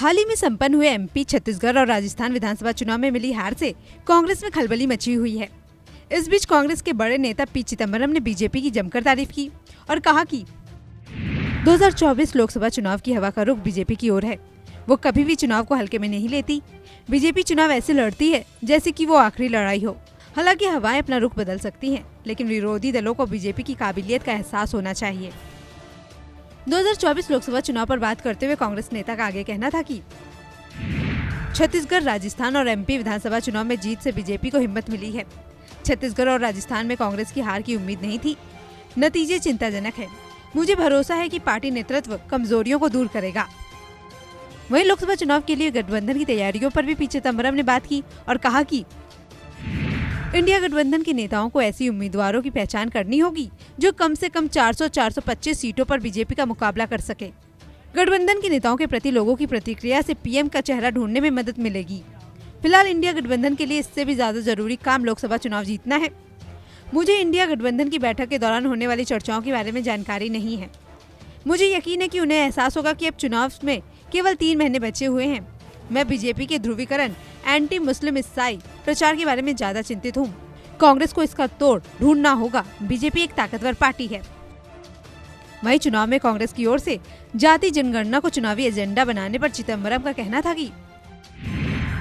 हाल ही में संपन्न हुए एमपी, छत्तीसगढ़ और राजस्थान विधानसभा चुनाव में मिली हार से कांग्रेस में खलबली मची हुई है। इस बीच कांग्रेस के बड़े नेता पी चिदम्बरम ने बीजेपी की जमकर तारीफ की और कहा कि 2024 लोकसभा चुनाव की हवा का रुख बीजेपी की ओर है। वो कभी भी चुनाव को हल्के में नहीं लेती। बीजेपी चुनाव ऐसे लड़ती है जैसे कि वो आखिरी लड़ाई हो। हालांकि हवाएं अपना रुख बदल सकती हैं, लेकिन विरोधी दलों को बीजेपी की काबिलियत का एहसास होना चाहिए। 2024 लोकसभा चुनाव पर बात करते हुए कांग्रेस नेता का आगे कहना था कि छत्तीसगढ़, राजस्थान और एमपी विधानसभा चुनाव में जीत से बीजेपी को हिम्मत मिली है। छत्तीसगढ़ और राजस्थान में कांग्रेस की हार की उम्मीद नहीं थी। नतीजे चिंताजनक है। मुझे भरोसा है कि पार्टी नेतृत्व कमजोरियों को दूर करेगा। वहीं लोकसभा चुनाव के लिए गठबंधन की तैयारियों पर भी पी चिदम्बरम ने बात की और कहा कि इंडिया गठबंधन के नेताओं को ऐसी उम्मीदवारों की पहचान करनी होगी जो कम से कम 400-425 सीटों पर बीजेपी का मुकाबला कर सके। गठबंधन के नेताओं के प्रति लोगों की प्रतिक्रिया से पीएम का चेहरा ढूंढने में मदद मिलेगी। फिलहाल इंडिया गठबंधन के लिए इससे भी ज्यादा जरूरी काम लोकसभा चुनाव जीतना है। मुझे इंडिया गठबंधन की बैठक के दौरान होने वाली चर्चाओं के बारे में जानकारी नहीं है। मुझे यकीन है कि उन्हें एहसास होगा कि अब चुनाव में केवल 3 महीने बचे हुए हैं। मैं बीजेपी के ध्रुवीकरण, एंटी मुस्लिम ईसाई प्रचार के बारे में ज्यादा चिंतित हूँ। कांग्रेस को इसका तोड़ ढूंढना होगा। बीजेपी एक ताकतवर पार्टी है। वहीं चुनाव में कांग्रेस की ओर से जाति जनगणना को चुनावी एजेंडा बनाने पर चिदम्बरम का कहना था कि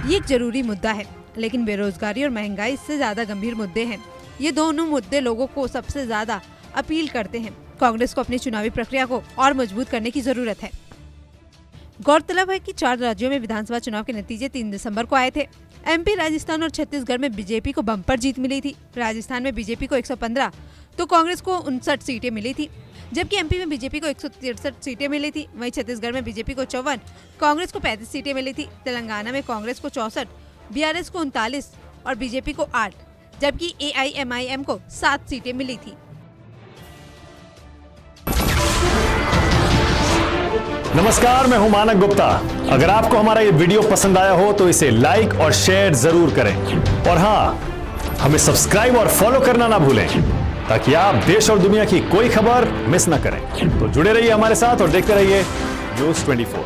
ये एक जरूरी मुद्दा है, लेकिन बेरोजगारी और महंगाई इससे ज्यादा गंभीर मुद्दे हैं। ये दोनों मुद्दे लोगों को सबसे ज्यादा अपील करते हैं। कांग्रेस को अपनी चुनावी प्रक्रिया को और मजबूत करने की जरूरत है। गौरतलब है कि 4 राज्यों में विधानसभा चुनाव के नतीजे 3 दिसंबर को आए थे। एमपी, राजस्थान और छत्तीसगढ़ में बीजेपी को बम्पर जीत मिली थी। राजस्थान में बीजेपी को 115 तो कांग्रेस को 59 सीटें मिली थी, जबकि एमपी में बीजेपी को 163 सीटें मिली थी। वहीं छत्तीसगढ़ में बीजेपी को 54, कांग्रेस को 35 सीटें मिली थी। तेलंगाना में कांग्रेस को 64, बीआरएस को 39 और बीजेपी को 8, जबकि एआईएमआईएम को 7 सीटें मिली थी। नमस्कार, मैं हूं मानक गुप्ता। अगर आपको हमारा ये वीडियो पसंद आया हो तो इसे लाइक और शेयर जरूर करें, और हाँ, हमें सब्सक्राइब और फॉलो करना ना भूलें ताकि आप देश और दुनिया की कोई खबर मिस ना करें। तो जुड़े रहिए हमारे साथ और देखते रहिए न्यूज़ 24।